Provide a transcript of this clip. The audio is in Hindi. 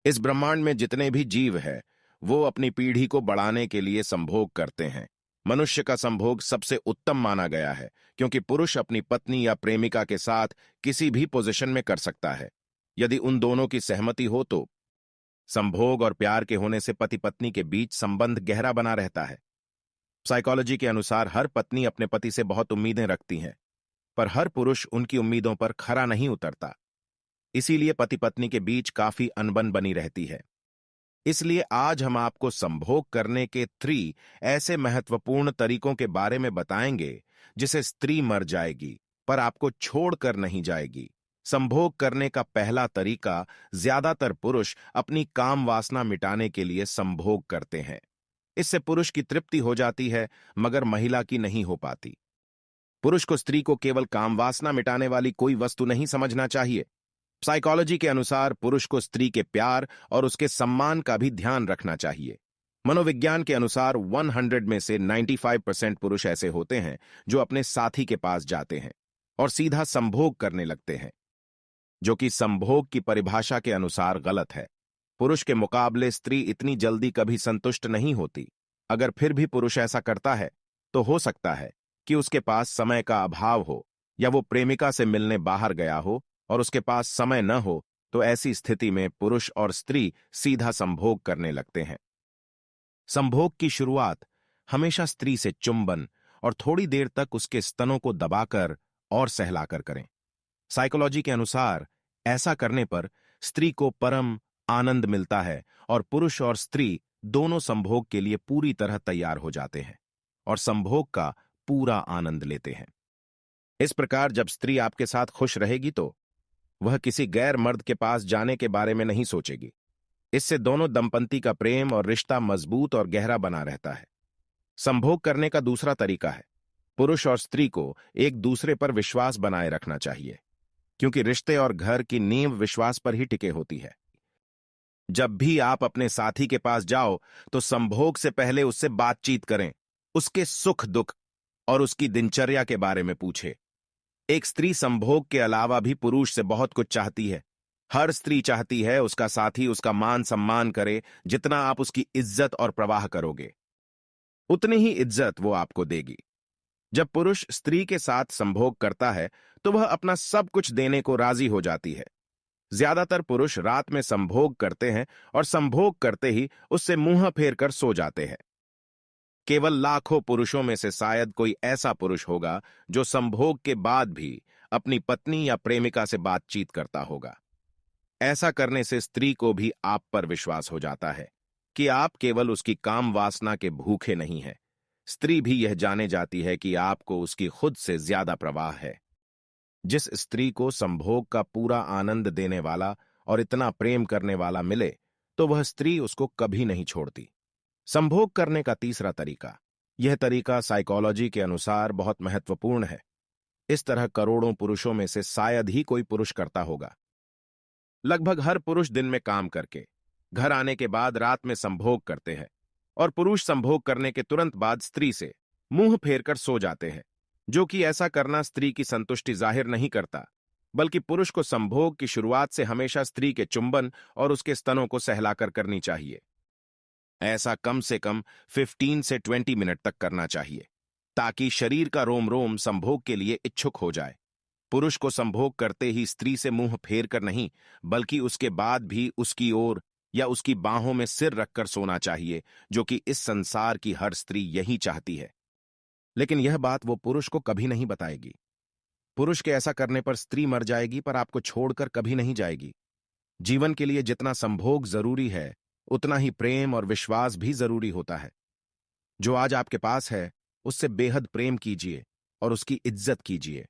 इस ब्रह्मांड में जितने भी जीव है वो अपनी पीढ़ी को बढ़ाने के लिए संभोग करते हैं। मनुष्य का संभोग सबसे उत्तम माना गया है क्योंकि पुरुष अपनी पत्नी या प्रेमिका के साथ किसी भी पोजीशन में कर सकता है। यदि उन दोनों की सहमति हो तो संभोग और प्यार के होने से पति पत्नी के बीच संबंध गहरा बना रहता है। साइकोलॉजी के अनुसार हर पत्नी अपने पति से बहुत उम्मीदें रखती हैं, पर हर पुरुष उनकी उम्मीदों पर खरा नहीं उतरता। इसीलिए पति पत्नी के बीच काफी अनबन बनी रहती है। इसलिए आज हम आपको संभोग करने के 3 ऐसे महत्वपूर्ण तरीकों के बारे में बताएंगे जिसे स्त्री मर जाएगी पर आपको छोड़कर नहीं जाएगी। संभोग करने का पहला तरीका, ज्यादातर पुरुष अपनी काम वासना मिटाने के लिए संभोग करते हैं। इससे पुरुष की तृप्ति हो जाती है मगर महिला की नहीं हो पाती। पुरुष को स्त्री को केवल काम वासना मिटाने वाली कोई वस्तु नहीं समझना चाहिए। साइकोलॉजी के अनुसार पुरुष को स्त्री के प्यार और उसके सम्मान का भी ध्यान रखना चाहिए। मनोविज्ञान के अनुसार 100 में से 95% पुरुष ऐसे होते हैं जो अपने साथी के पास जाते हैं और सीधा संभोग करने लगते हैं, जो कि संभोग की परिभाषा के अनुसार गलत है। पुरुष के मुकाबले स्त्री इतनी जल्दी कभी संतुष्ट नहीं होती। अगर फिर भी पुरुष ऐसा करता है तो हो सकता है कि उसके पास समय का अभाव हो या वो प्रेमिका से मिलने बाहर गया हो और उसके पास समय न हो, तो ऐसी स्थिति में पुरुष और स्त्री सीधा संभोग करने लगते हैं। संभोग की शुरुआत हमेशा स्त्री से चुंबन और थोड़ी देर तक उसके स्तनों को दबाकर और सहलाकर करें। साइकोलॉजी के अनुसार ऐसा करने पर स्त्री को परम आनंद मिलता है और पुरुष और स्त्री दोनों संभोग के लिए पूरी तरह तैयार हो जाते हैं और संभोग का पूरा आनंद लेते हैं। इस प्रकार जब स्त्री आपके साथ खुश रहेगी तो वह किसी गैर मर्द के पास जाने के बारे में नहीं सोचेगी। इससे दोनों दंपति का प्रेम और रिश्ता मजबूत और गहरा बना रहता है। संभोग करने का दूसरा तरीका है, पुरुष और स्त्री को एक दूसरे पर विश्वास बनाए रखना चाहिए, क्योंकि रिश्ते और घर की नींव विश्वास पर ही टिके होती है। जब भी आप अपने साथी के पास जाओ तो संभोग से पहले उससे बातचीत करें, उसके सुख दुख और उसकी दिनचर्या के बारे में पूछे। एक स्त्री संभोग के अलावा भी पुरुष से बहुत कुछ चाहती है। हर स्त्री चाहती है उसका साथी उसका मान सम्मान करे। जितना आप उसकी इज्जत और प्रवाह करोगे उतनी ही इज्जत वो आपको देगी। जब पुरुष स्त्री के साथ संभोग करता है तो वह अपना सब कुछ देने को राजी हो जाती है। ज्यादातर पुरुष रात में संभोग करते हैं और संभोग करते ही उससे मुंह फेर कर सो जाते हैं। केवल लाखों पुरुषों में से शायद कोई ऐसा पुरुष होगा जो संभोग के बाद भी अपनी पत्नी या प्रेमिका से बातचीत करता होगा। ऐसा करने से स्त्री को भी आप पर विश्वास हो जाता है कि आप केवल उसकी काम वासना के भूखे नहीं हैं। स्त्री भी यह जाने जाती है कि आपको उसकी खुद से ज्यादा प्रवाह है। जिस स्त्री को संभोग का पूरा आनंद देने वाला और इतना प्रेम करने वाला मिले तो वह स्त्री उसको कभी नहीं छोड़ती। संभोग करने का तीसरा तरीका, यह तरीका साइकोलॉजी के अनुसार बहुत महत्वपूर्ण है। इस तरह करोड़ों पुरुषों में से शायद ही कोई पुरुष करता होगा। लगभग हर पुरुष दिन में काम करके घर आने के बाद रात में संभोग करते हैं और पुरुष संभोग करने के तुरंत बाद स्त्री से मुंह फेर कर सो जाते हैं, जो कि ऐसा करना स्त्री की संतुष्टि जाहिर नहीं करता, बल्कि पुरुष को संभोग की शुरुआत से हमेशा स्त्री के चुंबन और उसके स्तनों को सहलाकर करनी चाहिए। ऐसा कम से कम 15 से 20 मिनट तक करना चाहिए ताकि शरीर का रोम रोम संभोग के लिए इच्छुक हो जाए। पुरुष को संभोग करते ही स्त्री से मुंह फेर कर नहीं, बल्कि उसके बाद भी उसकी ओर या उसकी बाहों में सिर रखकर सोना चाहिए, जो कि इस संसार की हर स्त्री यही चाहती है। लेकिन यह बात वो पुरुष को कभी नहीं बताएगी। पुरुष के ऐसा करने पर स्त्री मर जाएगी पर आपको छोड़कर कभी नहीं जाएगी। जीवन के लिए जितना संभोग जरूरी है उतना ही प्रेम और विश्वास भी जरूरी होता है। जो आज आपके पास है उससे बेहद प्रेम कीजिए और उसकी इज्जत कीजिए।